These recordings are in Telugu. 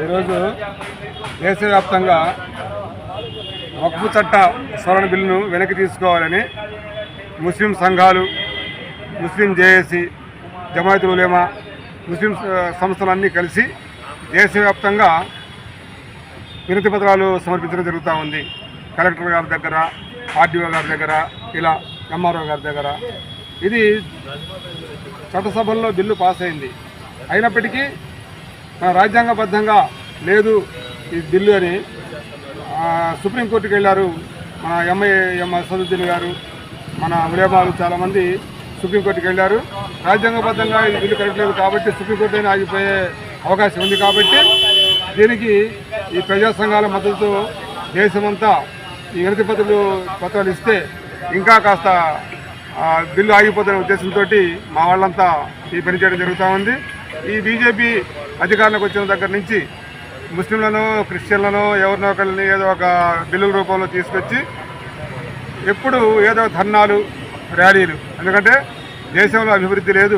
ఈరోజు దేశవ్యాప్తంగా వక్ఫ్ చట్ట సవరణ బిల్లును వెనక్కి తీసుకోవాలని ముస్లిం సంఘాలు, ముస్లిం జేఏసీ, జమాయతుల్ ఉలేమా, ముస్లిం సంస్థలన్నీ కలిసి దేశవ్యాప్తంగా వినతి పత్రాలు సమర్పించడం జరుగుతూ ఉంది. కలెక్టర్ గారి దగ్గర, ఆర్డీఓ గారి దగ్గర, ఇలా ఎంఆర్ఓ గారి దగ్గర. ఇది చట్టసభల్లో బిల్లు పాస్ అయింది. అయినప్పటికీ రాజ్యాంగబద్ధంగా లేదు ఈ బిల్లు అని సుప్రీంకోర్టుకి వెళ్ళారు. మన ఎంఐఎం అసదుద్దీన్ గారు, మన ఉలేమాలు చాలామంది సుప్రీంకోర్టుకి వెళ్ళారు. రాజ్యాంగబద్ధంగా ఈ బిల్లు కరెక్ట్ లేదు కాబట్టి సుప్రీంకోర్టు అయినా ఆగిపోయే అవకాశం ఉంది. కాబట్టి దీనికి ఈ ప్రజా సంఘాల మద్దతుతో దేశమంతా ఈ వినతి పత్రాలు ఇస్తే ఇంకా కాస్త బిల్లు ఆగిపోతున్న ఉద్దేశంతో మా వాళ్ళంతా ఈ పని చేయడం జరుగుతూ ఉంది. ఈ బీజేపీ అధికారంలోకి వచ్చిన దగ్గర నుంచి ముస్లింలను, క్రిస్టియన్లను, ఎవరినో ఒకరిని ఏదో ఒక బిల్లుల రూపంలో తీసుకొచ్చి ఎప్పుడు ఏదో ధర్నాలు, ర్యాలీలు. ఎందుకంటే దేశంలో అభివృద్ధి లేదు,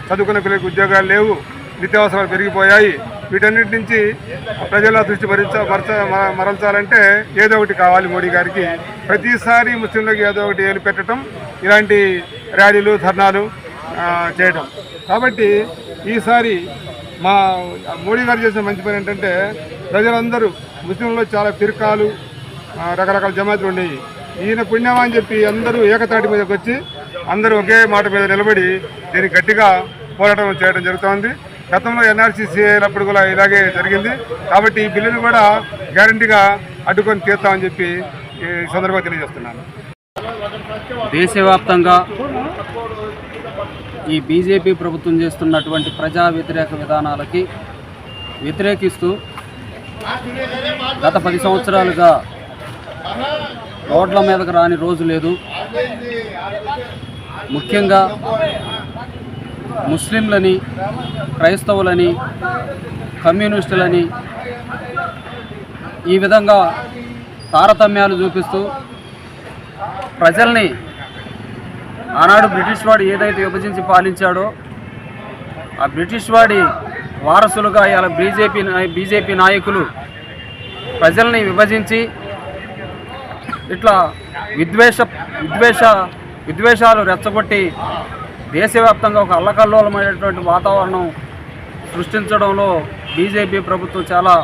చదువుకున్న పిల్లలకు ఉద్యోగాలు లేవు, నిత్యావసరాలు పెరిగిపోయాయి. వీటన్నిటి నుంచి ప్రజల దృష్టి మరల్చాలంటే ఏదో ఒకటి కావాలి మోడీ గారికి. ప్రతిసారి ముస్లింలకు ఏదో ఒకటి ఏలు పెట్టడం, ఇలాంటి ర్యాలీలు, ధర్నాలు చేయడం. కాబట్టి ఈసారి మా మోడీ గారు చేసిన మంచి పని ఏంటంటే ప్రజలందరూ, ముస్లింల్లో చాలా ఫిర్కాలు, రకరకాల జమాతులు ఉండేవి. ఈయన పుణ్యమా అని చెప్పి అందరూ ఏకతాటి మీదకి వచ్చి అందరూ ఒకే మాట మీద నిలబడి దీన్ని గట్టిగా పోరాటం చేయడం జరుగుతోంది. గతంలో ఎన్ఆర్సీ అయినప్పుడు కూడా ఇలాగే జరిగింది. కాబట్టి ఈ బిల్లును కూడా గ్యారంటీగా అడ్డుకొని తీస్తామని చెప్పి ఈ సందర్భంగా తెలియజేస్తున్నాను. దేశవ్యాప్తంగా ఈ బీజేపీ ప్రభుత్వం చేస్తున్నటువంటి ప్రజా వ్యతిరేక విధానాలకి వ్యతిరేకిస్తూ గత 10 సంవత్సరాలుగా రోడ్ల మీదకు రాని రోజు లేదు. ముఖ్యంగా ముస్లింలని, క్రైస్తవులని, కమ్యూనిస్టులని ఈ విధంగా తారతమ్యాలు చూపిస్తూ ప్రజల్ని ఆనాడు బ్రిటిష్ వాడు ఏదైతే విభజించి పాలించాడో ఆ బ్రిటిష్ వాడి వారసులుగా ఇలా బీజేపీ నాయకులు ప్రజల్ని విభజించి ఇట్లా విద్వేషాలు రెచ్చగొట్టి దేశవ్యాప్తంగా ఒక అల్లకల్లోలమైనటువంటి వాతావరణం సృష్టించడంలో బీజేపీ ప్రభుత్వం చాలా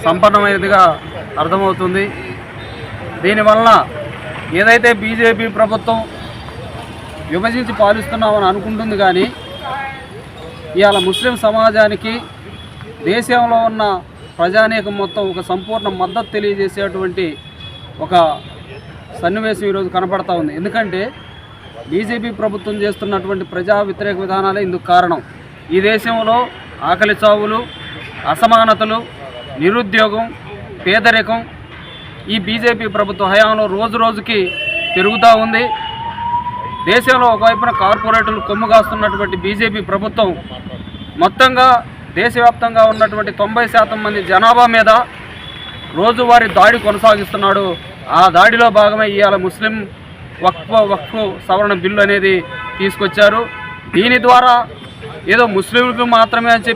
సంపన్నమైనదిగా అర్థమవుతుంది. దీనివలన ఏదైతే బీజేపీ ప్రభుత్వం విభజించి పాలిస్తున్నామని అనుకుంటుంది, కానీ ఇవాళ ముస్లిం సమాజానికి దేశంలో ఉన్న ప్రజానీకం మొత్తం ఒక సంపూర్ణ మద్దతు తెలియజేసేటువంటి ఒక సన్నివేశం ఈరోజు కనపడతా ఉంది. ఎందుకంటే బీజేపీ ప్రభుత్వం చేస్తున్నటువంటి ప్రజా వ్యతిరేక విధానాలే ఇందుకు కారణం. ఈ దేశంలో ఆకలి చావులు, అసమానతలు, నిరుద్యోగం, పేదరికం ఈ బీజేపీ ప్రభుత్వ హయాంలో రోజు రోజుకి పెరుగుతూ ఉంది. దేశంలో ఒకవైపున కార్పొరేటర్లు కొమ్ముగాస్తున్నటువంటి బీజేపీ ప్రభుత్వం మొత్తంగా దేశవ్యాప్తంగా ఉన్నటువంటి 90% మంది జనాభా మీద రోజువారీ దాడి కొనసాగిస్తున్నాడు. ఆ దాడిలో భాగమే ఇవాళ ముస్లిం వక్ఫ్ సవరణ బిల్లు అనేది తీసుకొచ్చారు. దీని ద్వారా ఏదో ముస్లింలకు మాత్రమే అని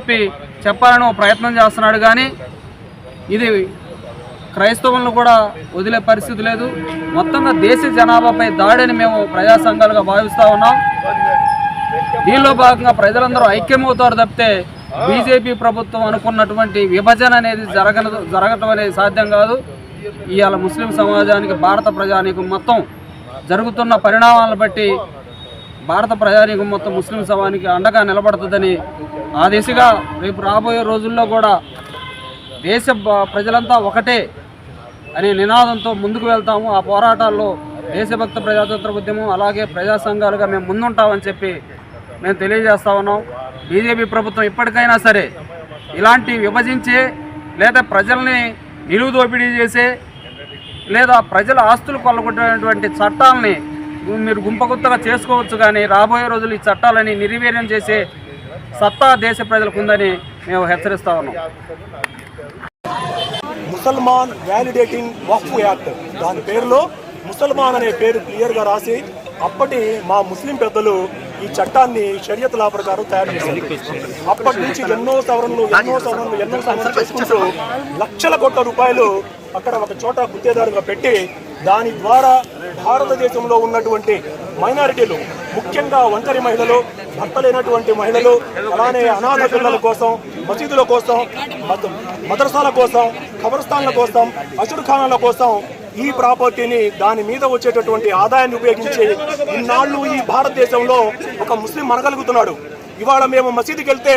చెప్పాలని ప్రయత్నం చేస్తున్నాడు, కానీ ఇది క్రైస్తవులను కూడా వదిలే పరిస్థితి లేదు. మొత్తంగా దేశ జనాభాపై దాడిని మేము ప్రజా సంఘాలుగా భావిస్తూ ఉన్నాం. దీనిలో భాగంగా ప్రజలందరూ ఐక్యమవుతారు తప్పితే బీజేపీ ప్రభుత్వం అనుకున్నటువంటి విభజన అనేది జరగటం అనేది సాధ్యం కాదు. ఇవాళ ముస్లిం సమాజానికి, భారత ప్రజానీకం మొత్తం జరుగుతున్న పరిణామాలను బట్టి భారత ప్రజానీకం మొత్తం ముస్లిం సమాజానికి అండగా నిలబడుతుందని, ఆ దిశగా రేపు రాబోయే రోజుల్లో కూడా దేశ ప్రజలంతా ఒకటే అనే నినాదంతో ముందుకు వెళ్తాము. ఆ పోరాటాల్లో దేశభక్త ప్రజాతంత్ర ఉద్యమం అలాగే ప్రజా సంఘాలుగా మేము ముందుంటామని చెప్పి మేము తెలియజేస్తా ఉన్నాం. బీజేపీ ప్రభుత్వం ఇప్పటికైనా సరే ఇలాంటి విభజించే లేదా ప్రజల్ని నిలువు దోపిడీ చేసే లేదా ప్రజల ఆస్తులు కొల్లగొట్టేటువంటి చట్టాలని మీరు గుంపగుత్తగా చేసుకోవచ్చు, కానీ రాబోయే రోజులు ఈ చట్టాలని నిర్వీర్యం చేసే సత్తా దేశ ప్రజలకు ఉందని మేము హెచ్చరిస్తా ఉన్నాం. ముసల్మాన్ వ్యాలిడేటింగ్ వక్ఫ్ యాక్ట్, దాని పేరులో ముసల్మాన్ అనే పేరు క్లియర్గా రాసి అప్పటి మా ముస్లిం పెద్దలు ఈ చట్టాన్ని షరియత్ లా ప్రకారం తయారు చేశారు. అప్పటి నుంచి ఎన్నో సవరణలు చేసుకుంటూ లక్షల కోట్ల రూపాయలు అక్కడ ఒక చోట గుత్తేదారుగా పెట్టి దాని ద్వారా భారతదేశంలో ఉన్నటువంటి మైనారిటీలు, ముఖ్యంగా ఒంటరి మహిళలు, భర్త లేనటువంటి మహిళలు, అలానే అనాథ పిల్లల కోసం, మసీదుల కోసం, మదర్సాల కోసం, ఖబర్స్థాన్ల కోసం, అషుడుఖానాల కోసం ఈ ప్రాపర్టీని, దాని మీద వచ్చేటటువంటి ఆదాయాన్ని ఉపయోగించి ఇన్నాళ్ళు ఈ భారతదేశంలో ఒక ముస్లిం మనగలుగుతున్నాడు. ఇవాళ మేము మసీదుకి వెళ్తే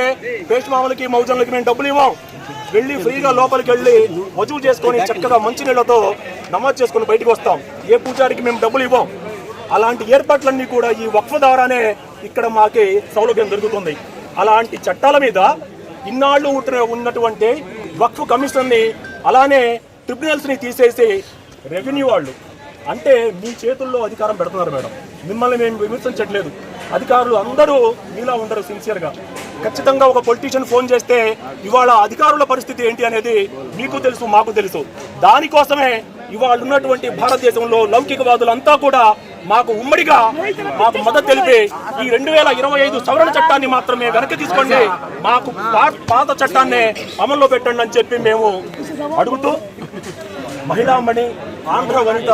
పేష్మాములకి, మౌజన్లకి మేము డబ్బులు ఇవ్వం. వెళ్ళి ఫ్రీగా లోపలికి వెళ్ళి వజూ చేసుకొని చక్కగా మంచినీళ్లతో నమాజ్ చేసుకొని బయటకు వస్తాం. ఏ పూజారికి మేము డబ్బులు ఇవ్వం. అలాంటి ఏర్పాట్లన్నీ కూడా ఈ వక్ఫ్ ద్వారానే ఇక్కడ మాకి సౌలభ్యం దొరుకుతుంది. అలాంటి చట్టాల మీద ఇన్నాళ్ళు ఉన్నటువంటి వక్ఫ్ కమిషన్ని, అలానే ట్రిబ్యునల్స్ని తీసేసి రెవెన్యూ వాళ్ళు, అంటే మీ చేతుల్లో అధికారం పెడుతున్నారు మేడం. మిమ్మల్ని మేము విమర్శించట్లేదు. అధికారులు అందరూ మీలా ఉండరు సిన్సియర్గా. ఖచ్చితంగా ఒక పొలిటీషియన్ ఫోన్ చేస్తే ఇవాళ అధికారుల పరిస్థితి ఏంటి అనేది మీకు తెలుసు, మాకు తెలుసు. దానికోసమే ఇవాళ ఉన్నటువంటి భారతదేశంలో లౌకికవాదులంతా కూడా మాకు ఉమ్మడిగా మాకు మద్దతు తెలిపి ఈ 2025 సవరణ చట్టాన్ని మాత్రమే వెనక్కి తీసుకోండి, మాకు పాత చట్టాన్నే అమల్లో పెట్టండి అని చెప్పి మేము అడుగుతూ, మహిళామణి, ఆంధ్ర వనిత,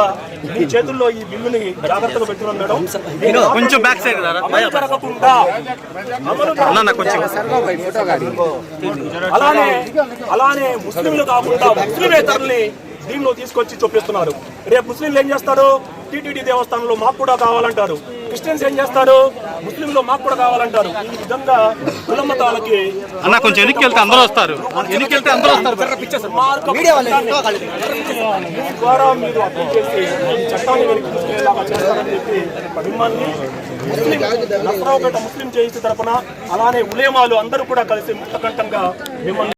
మీ చేతుల్లో ఈ బిల్లుని జాగ్రత్తగా పెట్టుకున్నాం మేడం. కొంచెం బ్యాక్ సైడ్ అమలు జరగకుండా అలానే ముస్లింలు కాకుండా ముస్లిమేతరుల్ని దీనిలో తీసుకొచ్చి చూపిస్తున్నారు. రేపు ముస్లింలు ఏం చేస్తారు? టీటీడీ దేవస్థానంలో మాకు కూడా కావాలంటారు. క్రిస్టియన్స్ ఏం చేస్తారు? ముస్లింలో మాకు కూడా కావాలంటారు. ఈ విధంగా కులమతాలకి కొంచెం ఎన్నికలు వెళ్తే అందరూ వస్తారు. ద్వారా మీరు అప్పీల్ చేసి ఈ చట్టాన్ని వెనక్కి తీసుకునేలాగా చేస్తారని చెప్పి మిమ్మల్ని నసరావుపేట ముస్లిం చేయిస్ తరపున, అలానే ఉలేమాలు అందరూ కూడా కలిసి ముక్తకంఠంగా మిమ్మల్ని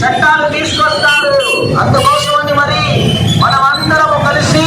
చట్టాలు తీసుకొస్తారు. అందుకోసమని మరి మనం అందరం కలిసి